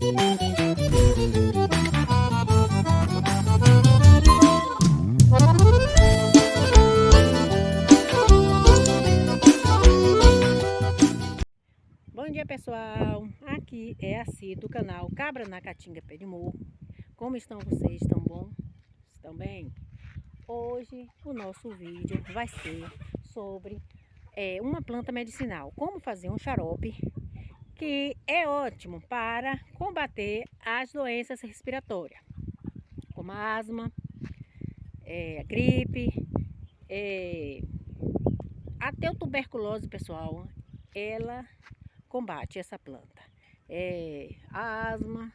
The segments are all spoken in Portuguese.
Bom dia, pessoal, aqui é a Cida do canal Cabra na Caatinga Pé de Morro. Como estão vocês? Estão bom? Estão bem? Hoje o nosso vídeo vai ser sobre uma planta medicinal, como fazer um xarope que é ótimo para combater as doenças respiratórias, como a asma, a gripe, até o tuberculose, pessoal, ela combate essa planta. A asma,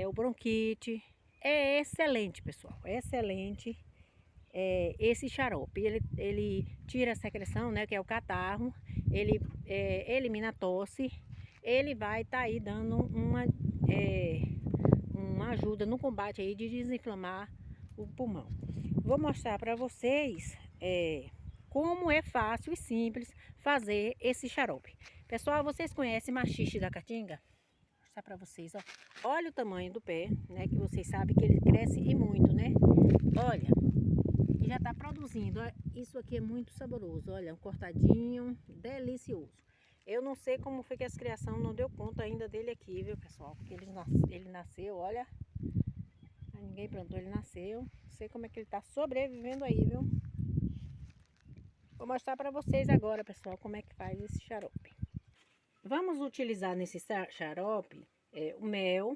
o bronquite, é excelente, pessoal, é excelente esse xarope. Ele tira a secreção, né, que é o catarro, ele elimina a tosse, ele vai estar aí dando uma ajuda no combate aí de desinflamar o pulmão. Vou mostrar para vocês como é fácil e simples fazer esse xarope. Pessoal, vocês conhecem maxixe da caatinga? Vou mostrar para vocês, ó. Olha o tamanho do pé, né? Que vocês sabem que ele cresce e muito, né? Olha, e já está produzindo. Ó, isso aqui é muito saboroso. Olha, um cortadinho, delicioso. Eu não sei como foi que essa criação não deu conta ainda dele aqui, viu, pessoal? Porque ele nasceu, olha. Ninguém plantou, ele nasceu. Não sei como é que ele está sobrevivendo aí, viu? Vou mostrar para vocês agora, pessoal, como é que faz esse xarope. Vamos utilizar nesse xarope o mel,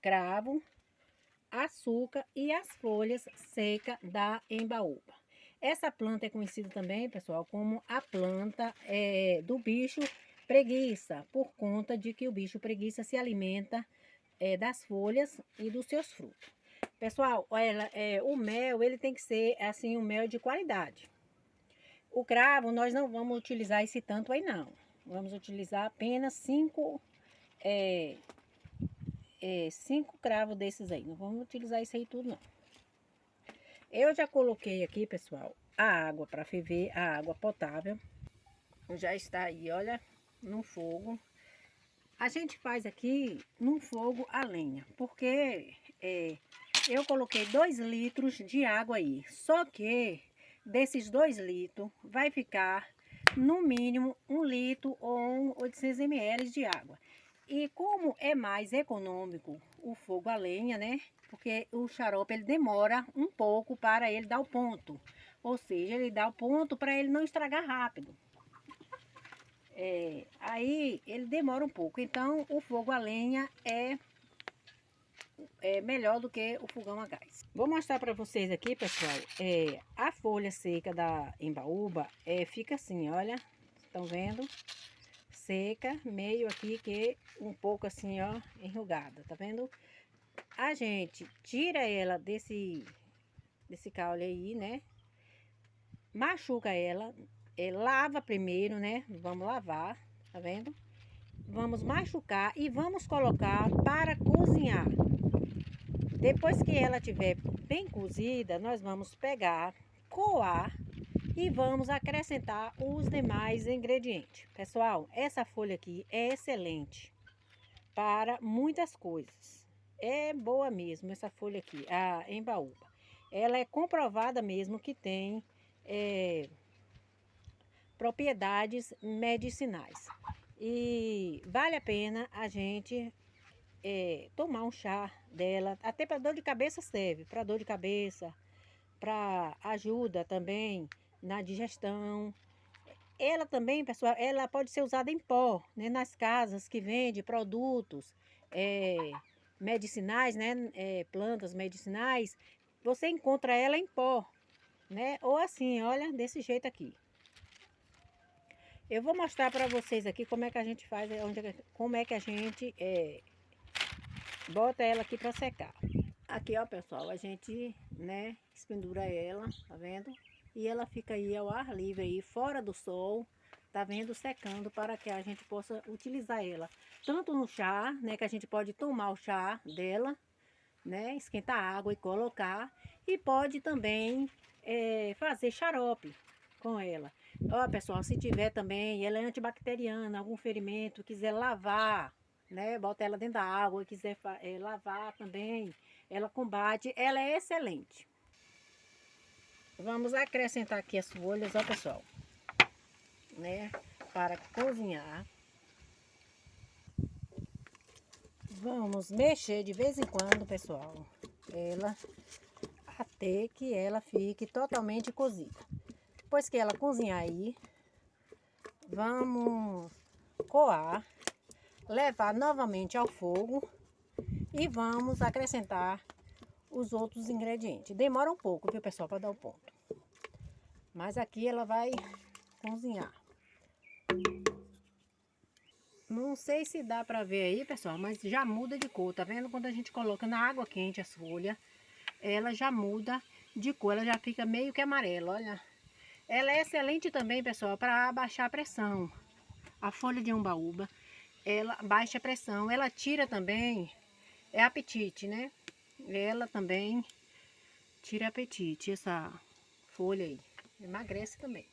cravo, açúcar e as folhas secas da embaúba. Essa planta é conhecida também, pessoal, como a planta do bicho preguiça, por conta de que o bicho preguiça se alimenta das folhas e dos seus frutos. Pessoal, o mel, ele tem que ser assim, um mel de qualidade. O cravo, nós não vamos utilizar esse tanto aí não. Vamos utilizar apenas 5 cravos desses aí. Não vamos utilizar isso aí tudo não. Eu já coloquei aqui, pessoal, a água para ferver, a água potável. Já está aí, olha, no fogo. A gente faz aqui no fogo a lenha, porque eu coloquei 2 litros de água aí. Só que desses 2 litros vai ficar no mínimo 1 litro ou 800 ml de água. E como é mais econômico o fogo a lenha, né? Porque o xarope ele demora um pouco para ele dar o ponto. Ou seja, ele dá o ponto para ele não estragar rápido. Aí ele demora um pouco. Então o fogo a lenha é melhor do que o fogão a gás. Vou mostrar para vocês aqui, pessoal, a folha seca da embaúba fica assim, olha, estão vendo? Seca, meio aqui que um pouco assim, ó, enrugada, tá vendo? A gente tira ela desse caule aí, né? Machuca ela, lava primeiro, né? Vamos lavar, tá vendo? Vamos machucar e vamos colocar para cozinhar. Depois que ela estiver bem cozida, nós vamos pegar, coar e vamos acrescentar os demais ingredientes. Pessoal, essa folha aqui é excelente para muitas coisas. É boa mesmo essa folha aqui, a embaúba. Ela é comprovada mesmo que tem propriedades medicinais. E vale a pena a gente tomar um chá dela, até para dor de cabeça serve, para dor de cabeça, para ajuda também na digestão. Ela também, pessoal, ela pode ser usada em pó, né, nas casas que vende produtos medicinais, né, plantas medicinais, você encontra ela em pó, né, ou assim, olha, desse jeito aqui. Eu vou mostrar para vocês aqui como é que a gente faz, como é que a gente bota ela aqui para secar. Aqui, ó, pessoal, a gente, né, espendura ela, tá vendo? E ela fica aí ao ar livre aí, fora do sol, tá vendo? Secando para que a gente possa utilizar ela. Tanto no chá, né, que a gente pode tomar o chá dela, né, esquentar água e colocar. E pode também fazer xarope com ela. Ó, pessoal, se tiver também, ela é antibacteriana, algum ferimento, quiser lavar, né? Bota ela dentro da água, quiser lavar também, ela combate, ela é excelente. Vamos acrescentar aqui as folhas, ó pessoal, né? Para cozinhar. Vamos mexer de vez em quando, pessoal, ela até que ela fique totalmente cozida. Depois que ela cozinhar aí, vamos coar, levar novamente ao fogo e vamos acrescentar os outros ingredientes. Demora um pouco, viu, pessoal, para dar o ponto. Mas aqui ela vai cozinhar. Não sei se dá para ver aí, pessoal, mas já muda de cor, tá vendo? Quando a gente coloca na água quente as folhas, ela já muda de cor, ela já fica meio que amarela, olha. Ela é excelente também, pessoal, para abaixar a pressão. A folha de umbaúba, ela baixa a pressão, ela tira também, é apetite, né? Ela também tira apetite, essa folha aí, emagrece também.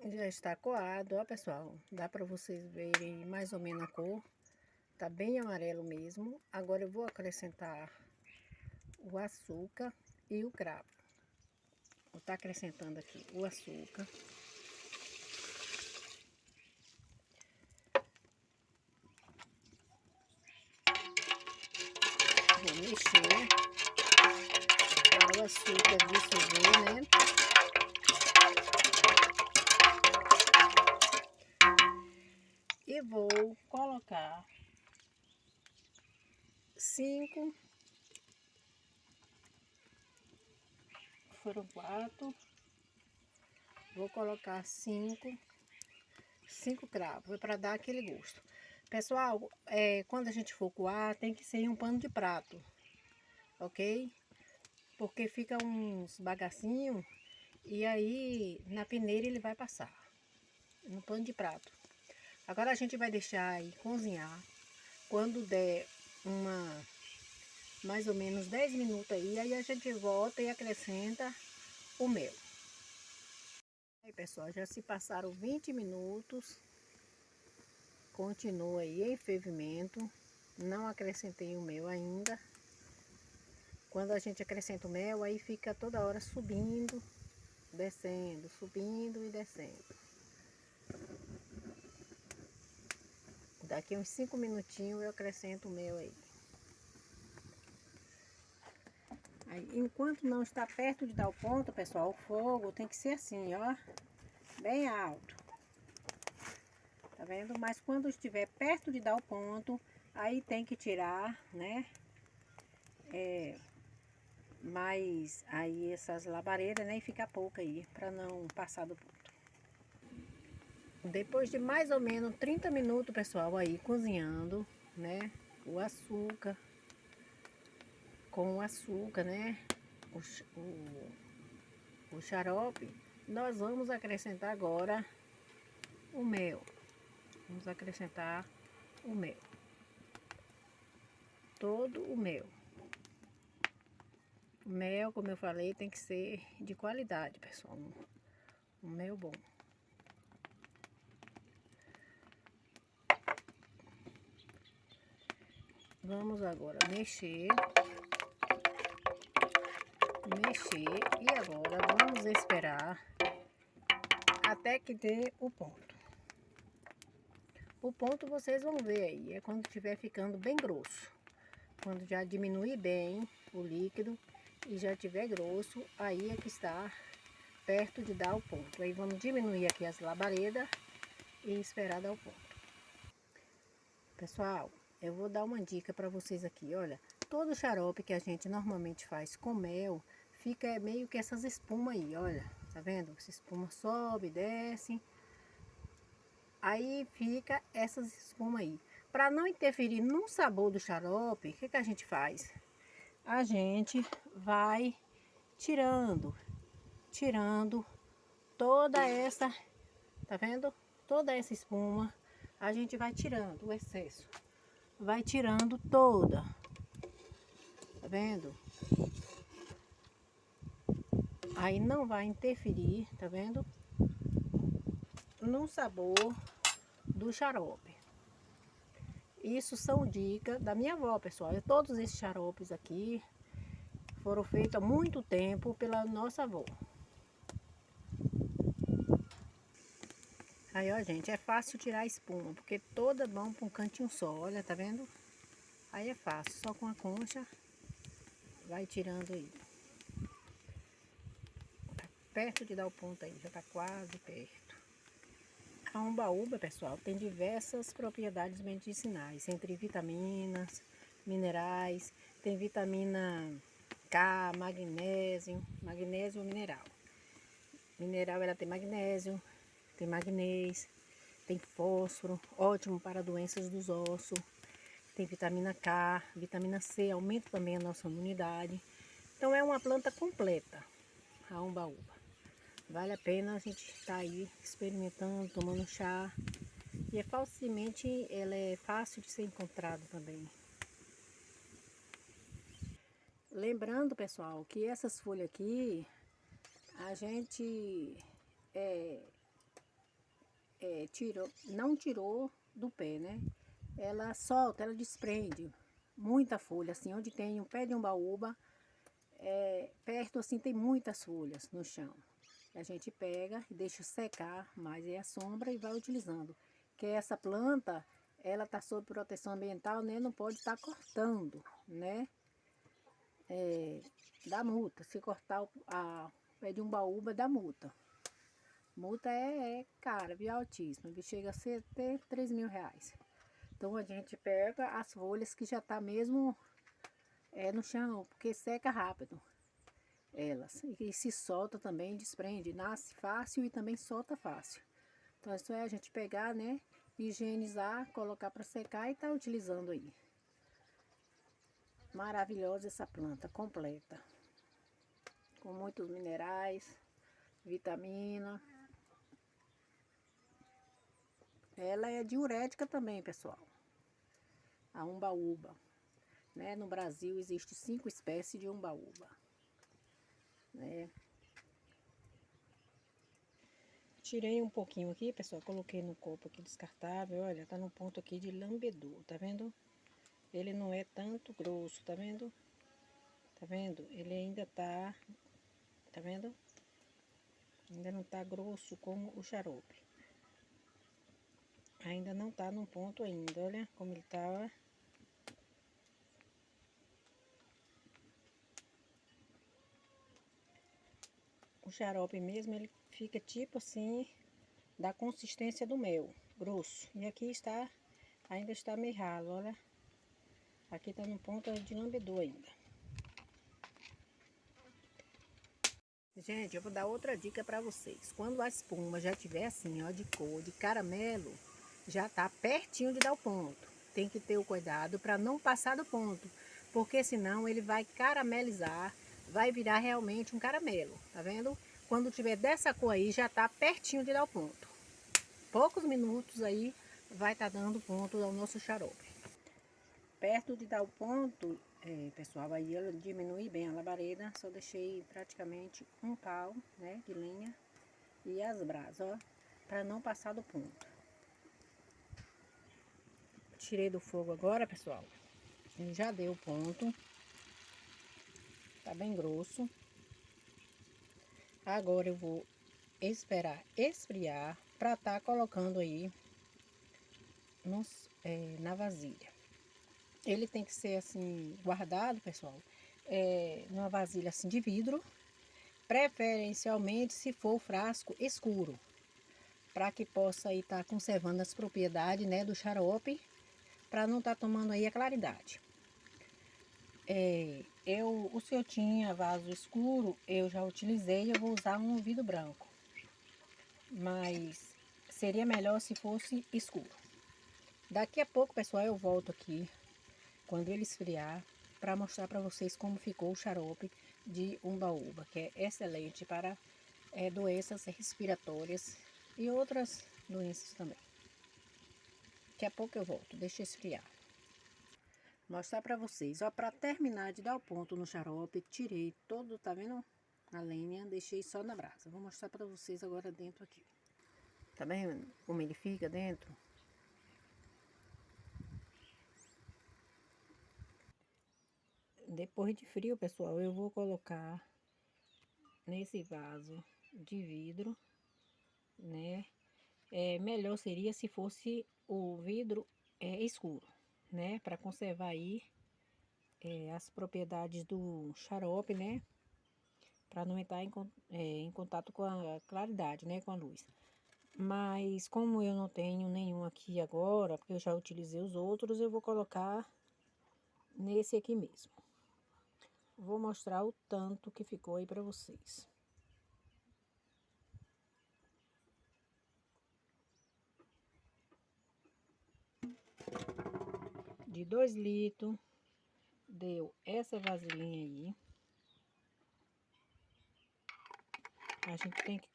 Já está coado, ó pessoal, dá para vocês verem mais ou menos a cor, tá bem amarelo mesmo. Agora eu vou acrescentar o açúcar e o cravo. Vou estar acrescentando aqui o açúcar. Vou mexer para o açúcar dissolver, né? E vou colocar 5, foram 4, vou colocar 5 cravos, para dar aquele gosto. Pessoal, quando a gente for coar, tem que ser em um pano de prato, ok? Porque fica uns bagacinhos e aí na peneira ele vai passar, no pano de prato. Agora a gente vai deixar aí cozinhar. Quando der mais ou menos 10 minutos aí a gente volta e acrescenta o mel. Aí pessoal, já se passaram 20 minutos, continua aí em fervimento, não acrescentei o mel ainda. Quando a gente acrescenta o mel, aí fica toda hora subindo, descendo, subindo e descendo. Daqui uns 5 minutinhos eu acrescento o mel aí. Enquanto não está perto de dar o ponto, pessoal, o fogo tem que ser assim, ó, bem alto. Tá vendo? Mas quando estiver perto de dar o ponto, aí tem que tirar, né? Mas aí essas labaredas, né? E fica pouca aí, para não passar do ponto. Depois de mais ou menos 30 minutos, pessoal, aí cozinhando, né? O açúcar, com o açúcar, né? O xarope, nós vamos acrescentar agora o mel. Vamos acrescentar o mel. Todo o mel. O mel, como eu falei, tem que ser de qualidade, pessoal. Um mel bom. Vamos agora mexer. E agora vamos esperar até que dê o ponto. O ponto vocês vão ver aí, é quando estiver ficando bem grosso. Quando já diminuir bem o líquido e já tiver grosso, aí é que está perto de dar o ponto. Aí vamos diminuir aqui as labaredas e esperar dar o ponto. Pessoal, eu vou dar uma dica para vocês aqui, olha. Todo xarope que a gente normalmente faz com mel, fica meio que essas espumas aí, olha. Tá vendo? Essa espuma sobe, desce. Aí fica essas espumas aí. Para não interferir no sabor do xarope, o que que a gente faz? A gente vai tirando toda essa, tá vendo? Toda essa espuma, a gente vai tirando o excesso. Vai tirando toda. Tá vendo? Aí não vai interferir, tá vendo? No sabor do xarope. Isso são dicas da minha avó, pessoal. E todos esses xaropes aqui foram feitos há muito tempo pela nossa avó. Aí, ó, gente, é fácil tirar a espuma, porque toda vão para um cantinho só, olha, tá vendo? Aí é fácil, só com a concha vai tirando aí. Tá perto de dar o ponto aí, já tá quase perto. A umbaúba, pessoal, tem diversas propriedades medicinais, entre vitaminas, minerais, tem vitamina K, magnésio mineral. Mineral ela tem magnésio, tem magnês, tem fósforo, ótimo para doenças dos ossos. Tem vitamina K, vitamina C, aumenta também a nossa imunidade. Então é uma planta completa, a umbaúba. Vale a pena a gente estar aí experimentando, tomando chá. E ela é fácil de ser encontrada também. Lembrando, pessoal, que essas folhas aqui, a gente não tirou do pé, né? Ela solta, ela desprende muita folha, assim, onde tem um pé de umbaúba, perto assim tem muitas folhas no chão. A gente pega e deixa secar mais a sombra e vai utilizando. Que essa planta, ela tá sob proteção ambiental, né? Não pode estar cortando, né? Dá multa. Se cortar o pé de umbaúba, dá multa. Multa é cara, viu? Altíssima. Chega a ser até 3 mil reais. Então a gente pega as folhas que já tá mesmo no chão, porque seca rápido elas. E se solta também, desprende, nasce fácil e também solta fácil. Então isso é a gente pegar, né, higienizar, colocar para secar e tá utilizando aí. Maravilhosa essa planta, completa. Com muitos minerais, vitamina. Ela é diurética também, pessoal. A umbaúba, né? No Brasil existe 5 espécies de umbaúba, né? Tirei um pouquinho aqui, pessoal, coloquei no copo aqui descartável, olha, tá no ponto aqui de lambedor, tá vendo? Ele não é tanto grosso, tá vendo? Tá vendo? Ele ainda tá vendo? Ainda não tá grosso como o xarope. Ainda não tá no ponto ainda, olha como ele tá, ó. O xarope mesmo, ele fica tipo assim, da consistência do mel, grosso. E aqui ainda está meio ralo, olha. Aqui tá no ponto de lambedor ainda. Gente, eu vou dar outra dica para vocês. Quando a espuma já tiver assim, ó, de cor de caramelo, já tá pertinho de dar o ponto. Tem que ter o cuidado para não passar do ponto, porque senão ele vai caramelizar, vai virar realmente um caramelo, tá vendo? Quando tiver dessa cor aí, já tá pertinho de dar o ponto. Poucos minutos aí vai estar dando ponto ao nosso xarope. Perto de dar o ponto, pessoal, aí eu diminui bem a labareda, só deixei praticamente um pau, né, de lenha e as brasas, ó, para não passar do ponto. Tirei do fogo agora, pessoal, ele já deu o ponto, tá bem grosso. Agora eu vou esperar esfriar para tá colocando aí na vasilha. Ele tem que ser assim, guardado, pessoal, numa vasilha assim de vidro, preferencialmente se for frasco escuro, para que possa aí estar conservando as propriedades, né, do xarope, para não estar tomando aí a claridade. Se eu tinha vaso escuro, eu já utilizei, eu vou usar um vidro branco, mas seria melhor se fosse escuro. Daqui a pouco, pessoal, eu volto aqui, quando ele esfriar, para mostrar para vocês como ficou o xarope de umbaúba, que é excelente para doenças respiratórias e outras doenças também. Daqui a pouco eu volto, deixa esfriar. Mostrar para vocês, ó, para terminar de dar o ponto no xarope, tirei todo, tá vendo? A lenha, deixei só na brasa. Vou mostrar para vocês agora dentro aqui. Tá vendo como ele fica dentro? Depois de frio, pessoal, eu vou colocar nesse vaso de vidro, né? Melhor seria se fosse o vidro escuro, né? Para conservar aí as propriedades do xarope, né? Para não entrar em contato com a claridade, né? Com a luz. Mas como eu não tenho nenhum aqui agora, porque eu já utilizei os outros, eu vou colocar nesse aqui mesmo. Vou mostrar o tanto que ficou aí para vocês. De 2 litros, deu essa vasilhinha aí. A gente tem que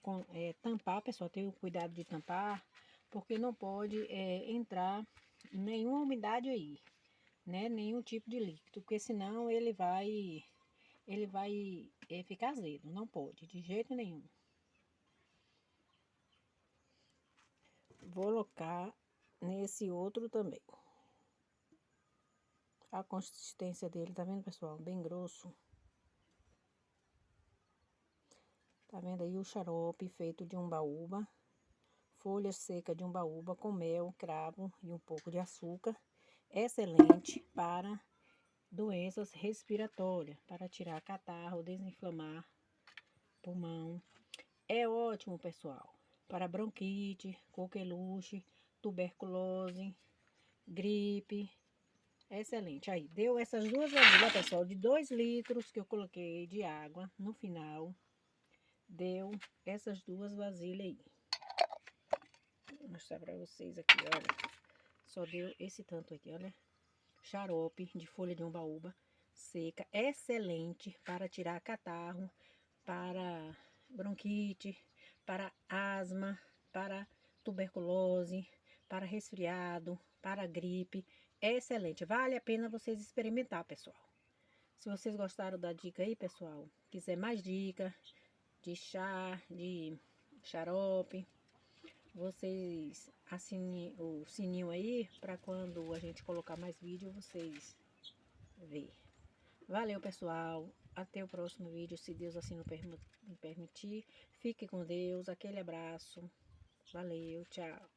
tampar, pessoal, tem o cuidado de tampar, porque não pode entrar nenhuma umidade aí, né? Nenhum tipo de líquido, porque senão ele vai ficar azedo, não pode, de jeito nenhum. Vou colocar nesse outro também. A consistência dele, tá vendo, pessoal? Bem grosso. Tá vendo aí o xarope feito de umbaúba, folha seca de umbaúba com mel, cravo e um pouco de açúcar. Excelente para doenças respiratórias, para tirar catarro, desinflamar pulmão. É ótimo, pessoal, para bronquite, coqueluche, tuberculose, gripe. Excelente. Aí, deu essas duas vasilhas, pessoal, de 2 litros que eu coloquei de água no final. Deu essas duas vasilhas aí. Vou mostrar pra vocês aqui, olha. Só deu esse tanto aqui, olha. Xarope de folha de umbaúba seca, excelente para tirar catarro, para bronquite, para asma, para tuberculose, para resfriado, para gripe. Excelente, vale a pena vocês experimentar, pessoal. Se vocês gostaram da dica aí, pessoal, quiser mais dica de chá, de xarope, vocês assinem o sininho aí para quando a gente colocar mais vídeo vocês verem. Valeu, pessoal. Até o próximo vídeo, se Deus assim me permitir. Fique com Deus. Aquele abraço. Valeu, tchau.